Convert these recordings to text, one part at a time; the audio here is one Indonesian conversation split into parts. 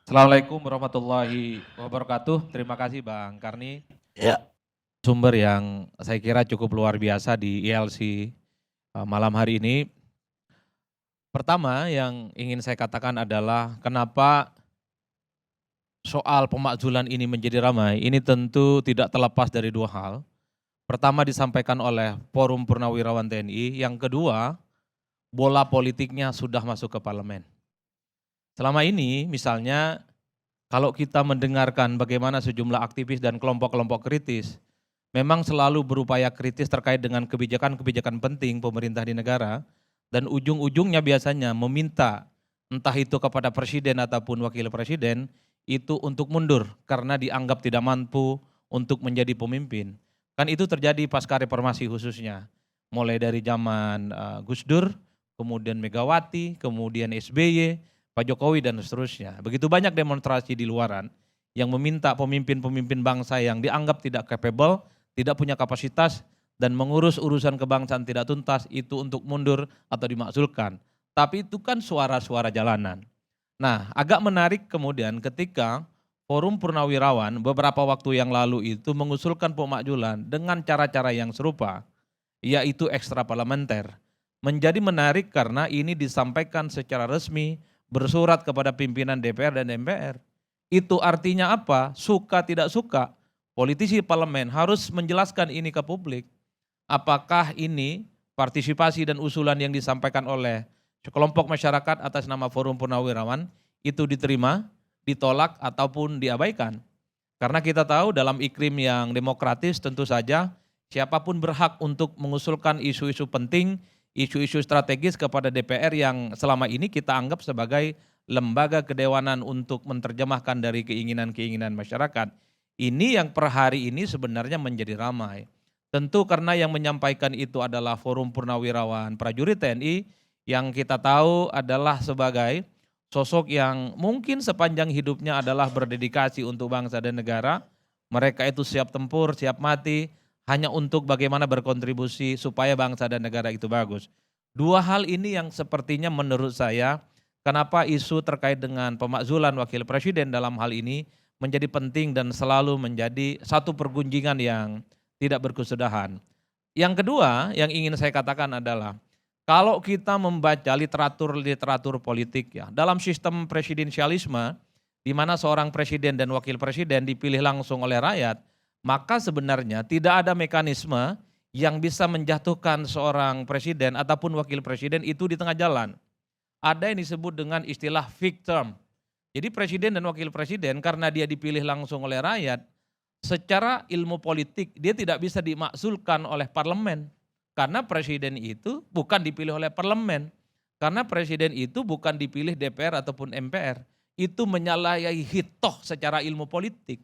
Assalamualaikum warahmatullahi wabarakatuh. Terima kasih Bang Karni, Ya, sumber yang saya kira cukup luar biasa di ILC malam hari ini. Pertama yang ingin saya katakan adalah kenapa soal pemakzulan ini menjadi ramai, ini tentu tidak terlepas dari dua hal. Pertama disampaikan oleh Forum Purnawirawan TNI, yang kedua bola politiknya sudah masuk ke parlemen. Selama ini misalnya kalau kita mendengarkan bagaimana sejumlah aktivis dan kelompok-kelompok kritis memang selalu berupaya kritis terkait dengan kebijakan-kebijakan penting pemerintah di negara dan ujung-ujungnya biasanya meminta entah itu kepada presiden ataupun wakil presiden itu untuk mundur karena dianggap tidak mampu untuk menjadi pemimpin. Kan itu terjadi pasca reformasi khususnya. Mulai dari zaman Gus Dur, kemudian Megawati, kemudian SBY, Pak Jokowi dan seterusnya. Begitu banyak demonstrasi di luaran yang meminta pemimpin-pemimpin bangsa yang dianggap tidak capable, tidak punya kapasitas dan mengurus urusan kebangsaan tidak tuntas itu untuk mundur atau dimakzulkan. Tapi itu kan suara-suara jalanan. Nah, agak menarik kemudian ketika Forum Purnawirawan beberapa waktu yang lalu itu mengusulkan pemakzulan dengan cara-cara yang serupa, yaitu ekstra parlementer. Menjadi menarik karena ini disampaikan secara resmi bersurat kepada pimpinan DPR dan MPR. Itu artinya apa? Suka tidak suka, politisi parlemen harus menjelaskan ini ke publik. Apakah ini partisipasi dan usulan yang disampaikan oleh sekelompok masyarakat atas nama Forum Purnawirawan itu diterima, ditolak ataupun diabaikan. Karena kita tahu dalam iklim yang demokratis tentu saja siapapun berhak untuk mengusulkan isu-isu penting, isu-isu strategis kepada DPR yang selama ini kita anggap sebagai lembaga kedewanan untuk menerjemahkan dari keinginan-keinginan masyarakat. Ini yang per hari ini sebenarnya menjadi ramai. Tentu karena yang menyampaikan itu adalah Forum Purnawirawan Prajurit TNI yang kita tahu adalah sebagai sosok yang mungkin sepanjang hidupnya adalah berdedikasi untuk bangsa dan negara. Mereka itu siap tempur, siap mati, hanya untuk bagaimana berkontribusi supaya bangsa dan negara itu bagus. Dua hal ini yang sepertinya menurut saya, kenapa isu terkait dengan pemakzulan wakil presiden dalam hal ini menjadi penting dan selalu menjadi satu pergunjingan yang tidak berkesudahan. Yang kedua yang ingin saya katakan adalah kalau kita membaca literatur politik ya, dalam sistem presidensialisme di mana seorang presiden dan wakil presiden dipilih langsung oleh rakyat, maka sebenarnya tidak ada mekanisme yang bisa menjatuhkan seorang presiden ataupun wakil presiden itu di tengah jalan. Ada yang disebut dengan istilah fixed term. Jadi presiden dan wakil presiden karena dia dipilih langsung oleh rakyat, secara ilmu politik dia tidak bisa dimakzulkan oleh parlemen. Karena presiden itu bukan dipilih oleh parlemen. Karena presiden itu bukan dipilih DPR ataupun MPR. Itu menyalahi hitoh secara ilmu politik.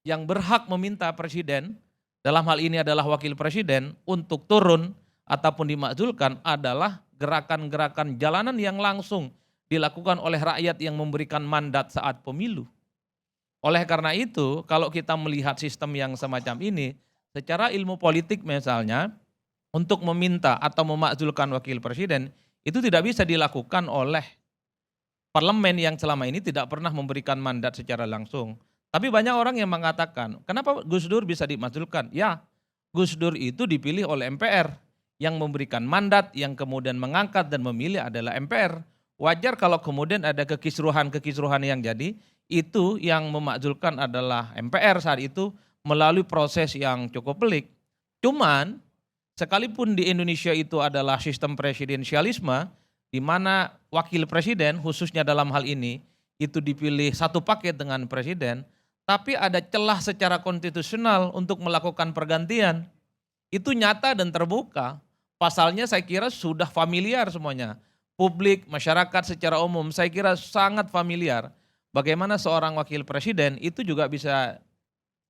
Yang berhak meminta presiden, dalam hal ini adalah wakil presiden, untuk turun ataupun dimakzulkan adalah gerakan-gerakan jalanan yang langsung dilakukan oleh rakyat yang memberikan mandat saat pemilu. Oleh karena itu, kalau kita melihat sistem yang semacam ini, secara ilmu politik misalnya, untuk meminta atau memakzulkan wakil presiden, itu tidak bisa dilakukan oleh parlemen yang selama ini tidak pernah memberikan mandat secara langsung. Tapi banyak orang yang mengatakan, kenapa Gus Dur bisa dimakzulkan? Ya, Gus Dur itu dipilih oleh MPR, yang memberikan mandat, yang kemudian mengangkat dan memilih adalah MPR. Wajar kalau kemudian ada kekisruhan-kekisruhan yang jadi, itu yang memakzulkan adalah MPR saat itu melalui proses yang cukup pelik. Cuman sekalipun di Indonesia itu adalah sistem presidensialisme, di mana wakil presiden khususnya dalam hal ini itu dipilih satu paket dengan presiden, tapi ada celah secara konstitusional untuk melakukan pergantian. Itu nyata dan terbuka. Pasalnya saya kira sudah familiar semuanya. Publik, masyarakat secara umum saya kira sangat familiar. Bagaimana seorang wakil presiden itu juga bisa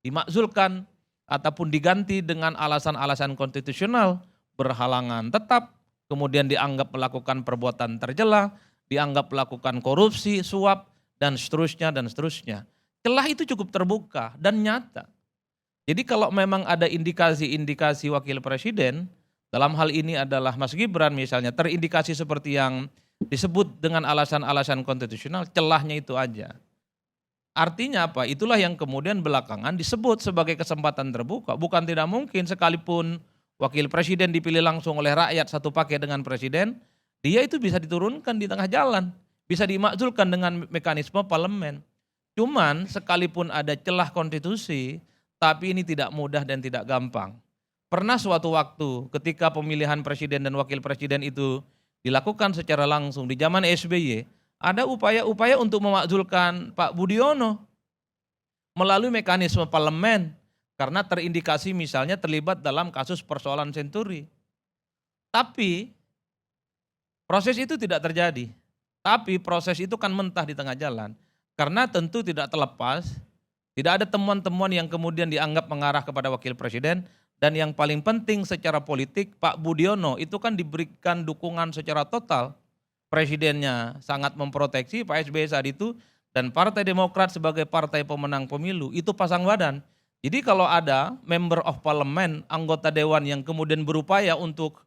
dimakzulkan ataupun diganti dengan alasan-alasan konstitusional, berhalangan tetap, kemudian dianggap melakukan perbuatan tercela, dianggap melakukan korupsi, suap, dan seterusnya, dan seterusnya. Celah itu cukup terbuka dan nyata. Jadi kalau memang ada indikasi-indikasi wakil presiden, dalam hal ini adalah Mas Gibran misalnya, terindikasi seperti yang disebut dengan alasan-alasan konstitusional, celahnya itu aja. Artinya apa? Itulah yang kemudian belakangan disebut sebagai kesempatan terbuka. Bukan tidak mungkin sekalipun wakil presiden dipilih langsung oleh rakyat satu paket dengan presiden, dia itu bisa diturunkan di tengah jalan, bisa dimakzulkan dengan mekanisme parlemen. Cuman sekalipun ada celah konstitusi, tapi ini tidak mudah dan tidak gampang. Pernah suatu waktu ketika pemilihan presiden dan wakil presiden itu dilakukan secara langsung di zaman SBY, ada upaya-upaya untuk memakzulkan Pak Budiono melalui mekanisme parlemen karena terindikasi misalnya terlibat dalam kasus persoalan Senturi. Tapi proses itu tidak terjadi. Tapi proses itu kan mentah di tengah jalan. Karena tentu tidak terlepas, tidak ada temuan-temuan yang kemudian dianggap mengarah kepada wakil presiden, dan yang paling penting secara politik Pak Budiono itu kan diberikan dukungan secara total. Presidennya sangat memproteksi Pak SBY saat itu, dan Partai Demokrat sebagai partai pemenang pemilu itu pasang badan. Jadi kalau ada member of parliament, anggota dewan yang kemudian berupaya untuk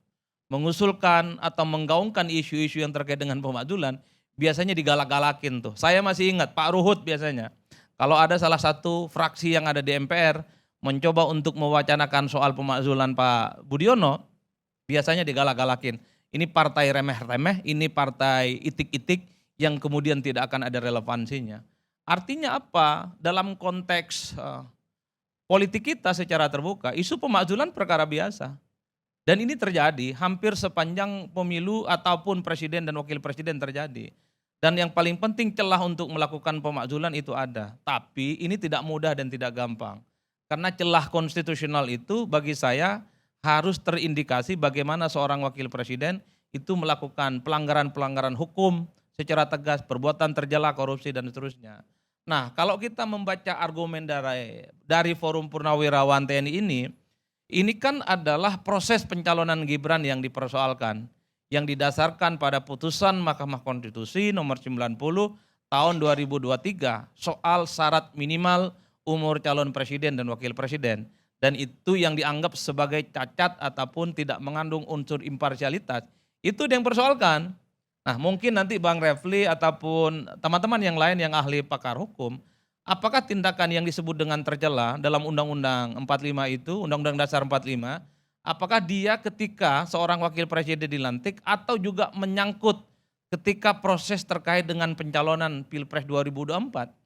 mengusulkan atau menggaungkan isu-isu yang terkait dengan pemakzulan, biasanya digalak-galakin tuh. Saya masih ingat Pak Ruhut biasanya. Kalau ada salah satu fraksi yang ada di MPR mencoba untuk mewacanakan soal pemakzulan Pak Budiono, biasanya digalak-galakin. Ini partai remeh-remeh, ini partai itik-itik yang kemudian tidak akan ada relevansinya. Artinya apa? Dalam konteks politik kita secara terbuka, isu pemakzulan perkara biasa. Dan ini terjadi hampir sepanjang pemilu ataupun presiden dan wakil presiden terjadi. Dan yang paling penting celah untuk melakukan pemakzulan itu ada. Tapi ini tidak mudah dan tidak gampang. Karena celah konstitusional itu bagi saya harus terindikasi bagaimana seorang wakil presiden itu melakukan pelanggaran-pelanggaran hukum secara tegas, perbuatan tercela, korupsi dan seterusnya. Nah, kalau kita membaca argumen dari Forum Purnawirawan TNI ini kan adalah proses pencalonan Gibran yang dipersoalkan, yang didasarkan pada putusan Mahkamah Konstitusi nomor 90 tahun 2023 soal syarat minimal umur calon presiden dan wakil presiden, dan itu yang dianggap sebagai cacat ataupun tidak mengandung unsur imparsialitas, itu yang dipersoalkan. Nah, mungkin nanti Bang Refli ataupun teman-teman yang lain yang ahli pakar hukum, apakah tindakan yang disebut dengan tercela dalam Undang-Undang 45 itu, Undang-Undang Dasar 45, apakah dia ketika seorang wakil presiden dilantik atau juga menyangkut ketika proses terkait dengan pencalonan Pilpres 2024?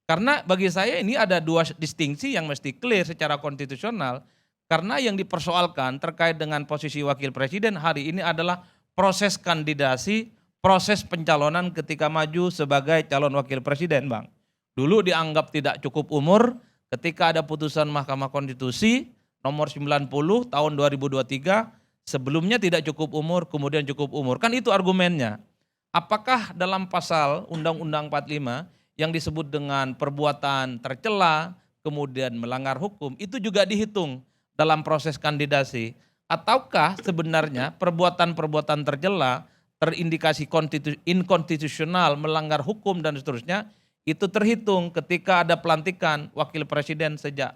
Karena bagi saya ini ada dua distingsi yang mesti clear secara konstitusional, karena yang dipersoalkan terkait dengan posisi wakil presiden hari ini adalah proses kandidasi, proses pencalonan ketika maju sebagai calon wakil presiden, Bang. Dulu dianggap tidak cukup umur, ketika ada putusan Mahkamah Konstitusi nomor 90 tahun 2023, sebelumnya tidak cukup umur, kemudian cukup umur. Kan itu argumennya. Apakah dalam pasal Undang-Undang 45 yang disebut dengan perbuatan tercela, kemudian melanggar hukum, itu juga dihitung dalam proses kandidasi? Ataukah sebenarnya perbuatan-perbuatan tercela, terindikasi inkonstitusional, melanggar hukum dan seterusnya, itu terhitung ketika ada pelantikan wakil presiden sejak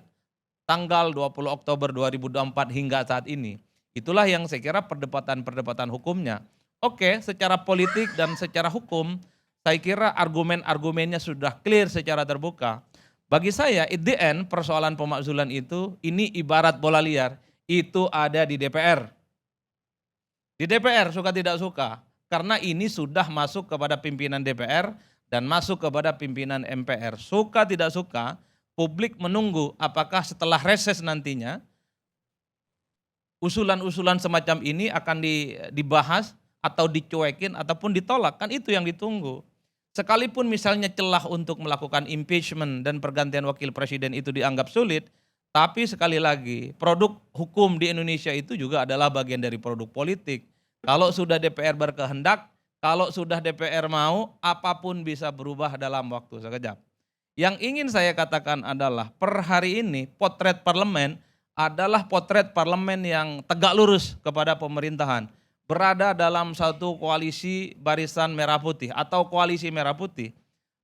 tanggal 20 Oktober 2024 hingga saat ini. Itulah yang saya kira perdebatan-perdebatan hukumnya. Oke, secara politik dan secara hukum, saya kira argumen-argumennya sudah clear secara terbuka. Bagi saya, at the end, persoalan pemakzulan itu, ini ibarat bola liar, itu ada di DPR. Di DPR suka tidak suka, karena ini sudah masuk kepada pimpinan DPR dan masuk kepada pimpinan MPR. Suka tidak suka, publik menunggu apakah setelah reses nantinya usulan-usulan semacam ini akan dibahas atau dicuekin ataupun ditolak, kan itu yang ditunggu. Sekalipun misalnya celah untuk melakukan impeachment dan pergantian wakil presiden itu dianggap sulit, tapi sekali lagi produk hukum di Indonesia itu juga adalah bagian dari produk politik. Kalau sudah DPR berkehendak, kalau sudah DPR mau, apapun bisa berubah dalam waktu sekejap. Yang ingin saya katakan adalah per hari ini potret parlemen adalah potret parlemen yang tegak lurus kepada pemerintahan. Berada dalam satu koalisi barisan merah putih atau koalisi merah putih.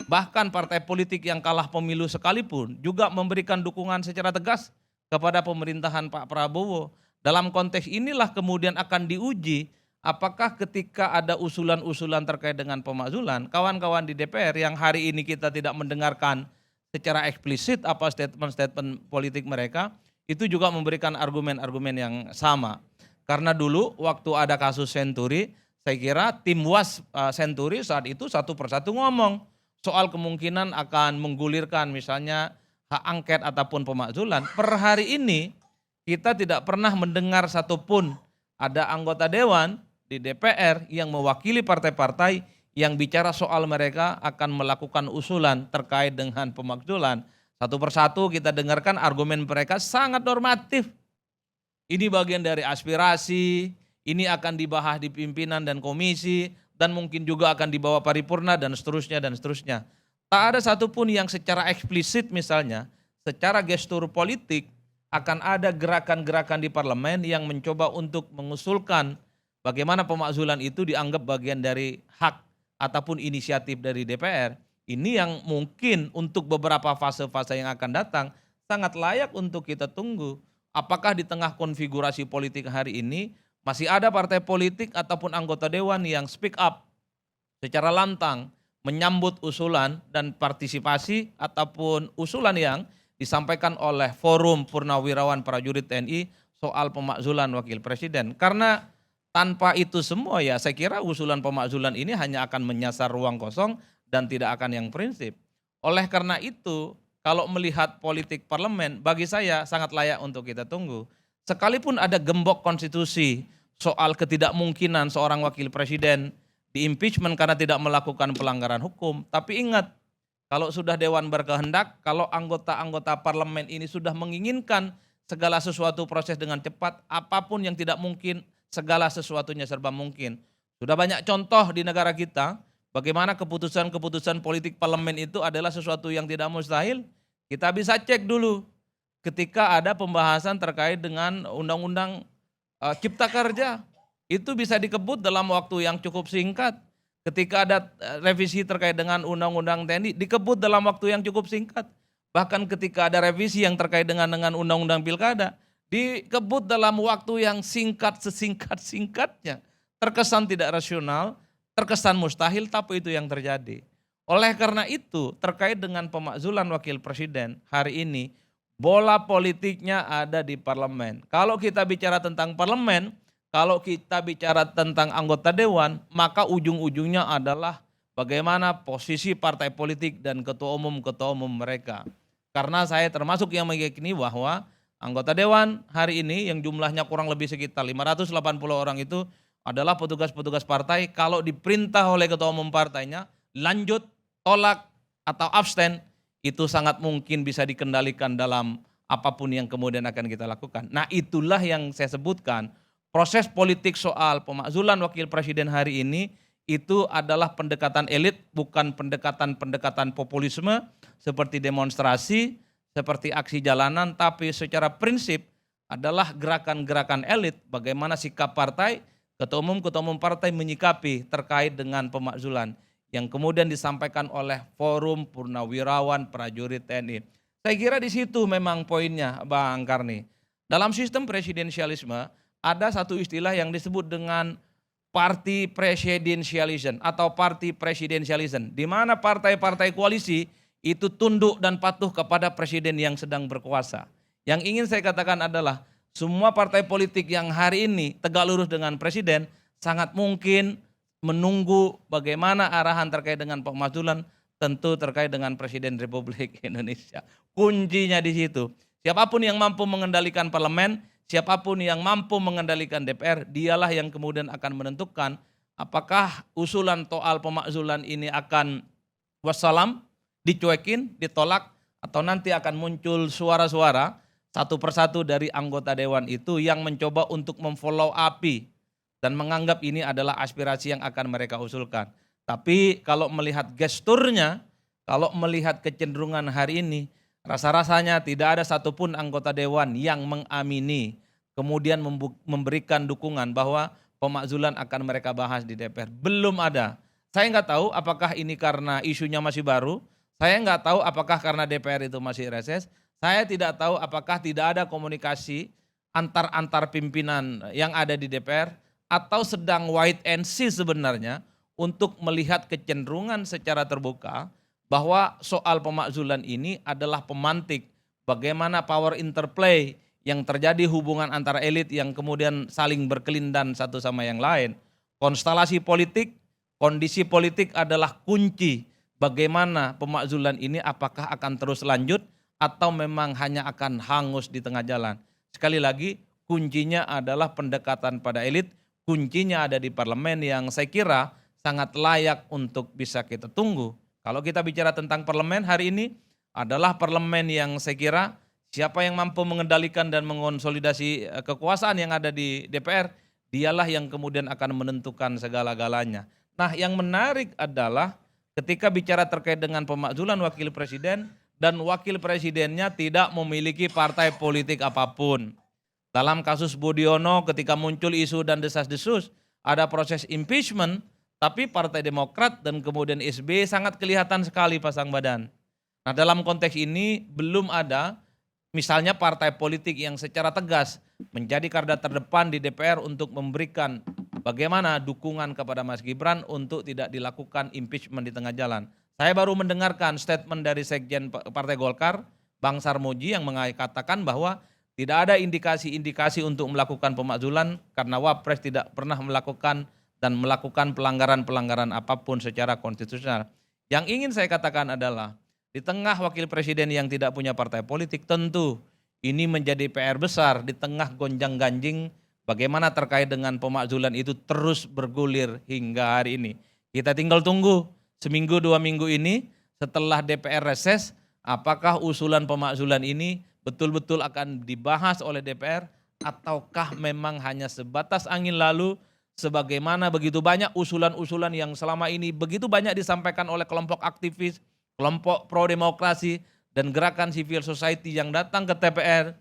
Bahkan partai politik yang kalah pemilu sekalipun juga memberikan dukungan secara tegas kepada pemerintahan Pak Prabowo. Dalam konteks inilah kemudian akan diuji apakah ketika ada usulan-usulan terkait dengan pemakzulan, kawan-kawan di DPR yang hari ini kita tidak mendengarkan secara eksplisit apa statement-statement politik mereka, itu juga memberikan argumen-argumen yang sama. Karena dulu waktu ada kasus Senturi, saya kira tim Was Senturi saat itu satu persatu ngomong soal kemungkinan akan menggulirkan misalnya hak angket ataupun pemakzulan. Per hari ini kita tidak pernah mendengar satupun ada anggota dewan di DPR yang mewakili partai-partai yang bicara soal mereka akan melakukan usulan terkait dengan pemakzulan. Satu persatu kita dengarkan argumen mereka sangat normatif. Ini bagian dari aspirasi, ini akan dibahas di pimpinan dan komisi, dan mungkin juga akan dibawa paripurna dan seterusnya dan seterusnya. Tak ada satupun yang secara eksplisit misalnya, secara gestur politik akan ada gerakan-gerakan di parlemen yang mencoba untuk mengusulkan bagaimana pemakzulan itu dianggap bagian dari hak ataupun inisiatif dari DPR. Ini yang mungkin untuk beberapa fase-fase yang akan datang sangat layak untuk kita tunggu. Apakah di tengah konfigurasi politik hari ini masih ada partai politik ataupun anggota dewan yang speak up secara lantang menyambut usulan dan partisipasi ataupun usulan yang disampaikan oleh Forum Purnawirawan Prajurit TNI soal pemakzulan wakil presiden. Karena tanpa itu semua ya saya kira usulan pemakzulan ini hanya akan menyasar ruang kosong dan tidak akan yang prinsip. Oleh karena itu kalau melihat politik parlemen bagi saya sangat layak untuk kita tunggu. Sekalipun ada gembok konstitusi soal ketidakmungkinan seorang wakil presiden di impeachment karena tidak melakukan pelanggaran hukum. Tapi ingat kalau sudah dewan berkehendak, kalau anggota-anggota parlemen ini sudah menginginkan segala sesuatu proses dengan cepat, apapun yang tidak mungkin segala sesuatunya serba mungkin. Sudah banyak contoh di negara kita bagaimana keputusan-keputusan politik parlemen itu adalah sesuatu yang tidak mustahil. Kita bisa cek dulu ketika ada pembahasan terkait dengan undang-undang Cipta Kerja. Itu bisa dikebut dalam waktu yang cukup singkat. Ketika ada revisi terkait dengan undang-undang TNI dikebut dalam waktu yang cukup singkat. Bahkan ketika ada revisi yang terkait dengan undang-undang Pilkada dikebut dalam waktu yang singkat sesingkat-singkatnya. Terkesan tidak rasional, terkesan mustahil, tapi itu yang terjadi. Oleh karena itu terkait dengan pemakzulan wakil presiden hari ini bola politiknya ada di parlemen. Kalau kita bicara tentang parlemen, kalau kita bicara tentang anggota dewan, maka ujung-ujungnya adalah bagaimana posisi partai politik dan ketua umum mereka. Karena saya termasuk yang meyakini bahwa anggota dewan hari ini yang jumlahnya kurang lebih sekitar 580 orang itu adalah petugas-petugas partai. Kalau diperintah oleh ketua umum partainya, lanjut, tolak, atau abstain, itu sangat mungkin bisa dikendalikan dalam apapun yang kemudian akan kita lakukan. Nah itulah yang saya sebutkan, proses politik soal pemakzulan wakil presiden hari ini itu adalah pendekatan elit, bukan pendekatan populisme seperti demonstrasi, seperti aksi jalanan, tapi secara prinsip adalah gerakan-gerakan elit bagaimana sikap partai, ketua umum partai menyikapi terkait dengan pemakzulan yang kemudian disampaikan oleh Forum Purnawirawan Prajurit TNI. Saya kira di situ memang poinnya Bang Karni. Dalam sistem presidensialisme ada satu istilah yang disebut dengan party presidentialism atau party presidentialism, di mana partai-partai koalisi itu tunduk dan patuh kepada presiden yang sedang berkuasa. Yang ingin saya katakan adalah semua partai politik yang hari ini tegak lurus dengan presiden sangat mungkin menunggu bagaimana arahan terkait dengan pemakzulan, tentu terkait dengan Presiden Republik Indonesia. Kuncinya di situ. Siapapun yang mampu mengendalikan parlemen, siapapun yang mampu mengendalikan DPR, dialah yang kemudian akan menentukan apakah usulan soal pemakzulan ini akan wassalam, dicuekin, ditolak, atau nanti akan muncul suara-suara satu persatu dari anggota dewan itu yang mencoba untuk memfollow api dan menganggap ini adalah aspirasi yang akan mereka usulkan. Tapi kalau melihat gesturnya, kalau melihat kecenderungan hari ini, rasa-rasanya tidak ada satupun anggota dewan yang mengamini, kemudian memberikan dukungan bahwa pemakzulan akan mereka bahas di DPR. Belum ada. Saya nggak tahu apakah ini karena isunya masih baru, saya nggak tahu apakah karena DPR itu masih reses, saya tidak tahu apakah tidak ada komunikasi antar pimpinan yang ada di DPR, atau sedang wait and see sebenarnya untuk melihat kecenderungan secara terbuka bahwa soal pemakzulan ini adalah pemantik bagaimana power interplay yang terjadi hubungan antara elit yang kemudian saling berkelindan satu sama yang lain. Konstelasi politik, kondisi politik adalah kunci bagaimana pemakzulan ini apakah akan terus lanjut atau memang hanya akan hangus di tengah jalan. Sekali lagi, kuncinya adalah pendekatan pada elit, kuncinya ada di parlemen yang saya kira sangat layak untuk bisa kita tunggu. Kalau kita bicara tentang parlemen hari ini adalah parlemen yang saya kira siapa yang mampu mengendalikan dan mengonsolidasi kekuasaan yang ada di DPR, dialah yang kemudian akan menentukan segala-galanya. Nah, yang menarik adalah ketika bicara terkait dengan pemakzulan wakil presiden dan wakil presidennya tidak memiliki partai politik apapun. Dalam kasus Budiono ketika muncul isu dan desas-desus, ada proses impeachment, tapi Partai Demokrat dan kemudian SBY sangat kelihatan sekali pasang badan. Nah, dalam konteks ini belum ada misalnya partai politik yang secara tegas menjadi garda terdepan di DPR untuk memberikan bagaimana dukungan kepada Mas Gibran untuk tidak dilakukan impeachment di tengah jalan. Saya baru mendengarkan statement dari Sekjen Partai Golkar, Bang Sarmuji, yang mengatakan bahwa tidak ada indikasi-indikasi untuk melakukan pemakzulan karena Wapres tidak pernah melakukan dan melakukan pelanggaran-pelanggaran apapun secara konstitusional. Yang ingin saya katakan adalah di tengah wakil presiden yang tidak punya partai politik, tentu ini menjadi PR besar di tengah gonjang-ganjing bagaimana terkait dengan pemakzulan itu terus bergulir hingga hari ini. Kita tinggal tunggu seminggu 2 minggu ini setelah DPR reses, apakah usulan pemakzulan ini betul-betul akan dibahas oleh DPR ataukah memang hanya sebatas angin lalu sebagaimana begitu banyak usulan-usulan yang selama ini begitu banyak disampaikan oleh kelompok aktivis, kelompok pro-demokrasi, dan gerakan civil society yang datang ke TPR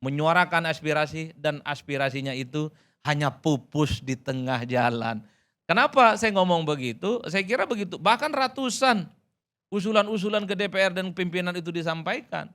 menyuarakan aspirasi dan aspirasinya itu hanya pupus di tengah jalan. Kenapa saya ngomong begitu? Saya kira begitu, bahkan ratusan usulan-usulan ke DPR dan pimpinan itu disampaikan.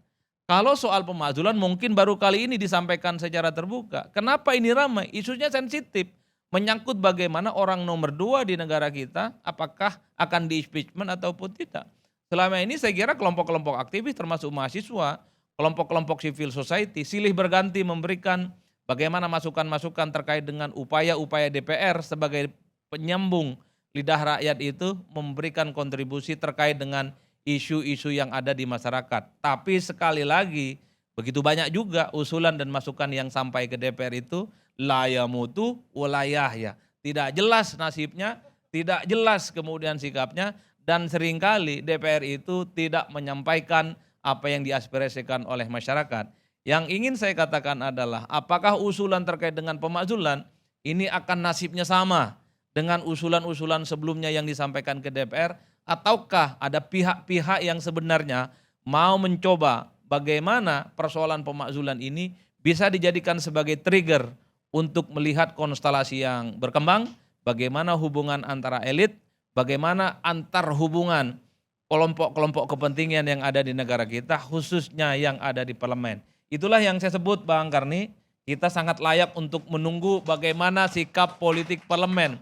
Kalau soal pemakzulan mungkin baru kali ini disampaikan secara terbuka. Kenapa ini ramai? Isunya sensitif. Menyangkut bagaimana orang nomor 2 di negara kita apakah akan di-impeachment ataupun tidak. Selama ini saya kira kelompok-kelompok aktivis termasuk mahasiswa, kelompok-kelompok civil society silih berganti memberikan bagaimana masukan-masukan terkait dengan upaya-upaya DPR sebagai penyambung lidah rakyat itu memberikan kontribusi terkait dengan isu-isu yang ada di masyarakat. Tapi sekali lagi begitu banyak juga usulan dan masukan yang sampai ke DPR itu la yamutu wala yahya. Tidak jelas nasibnya, tidak jelas kemudian sikapnya, dan seringkali DPR itu tidak menyampaikan apa yang diaspirasikan oleh masyarakat. Yang ingin saya katakan adalah apakah usulan terkait dengan pemakzulan ini akan nasibnya sama dengan usulan-usulan sebelumnya yang disampaikan ke DPR, ataukah ada pihak-pihak yang sebenarnya mau mencoba bagaimana persoalan pemakzulan ini bisa dijadikan sebagai trigger untuk melihat konstelasi yang berkembang, bagaimana hubungan antara elit, bagaimana antar hubungan kelompok-kelompok kepentingan yang ada di negara kita, khususnya yang ada di parlemen. Itulah yang saya sebut Bang Karni, kita sangat layak untuk menunggu bagaimana sikap politik parlemen.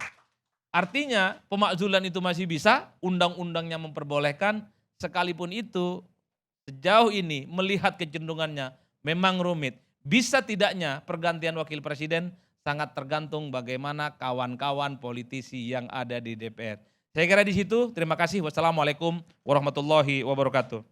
Artinya pemakzulan itu masih bisa, undang-undangnya memperbolehkan, sekalipun itu sejauh ini melihat kecenderungannya memang rumit. Bisa tidaknya pergantian wakil presiden sangat tergantung bagaimana kawan-kawan politisi yang ada di DPR. Saya kira di situ, terima kasih. Wassalamualaikum warahmatullahi wabarakatuh.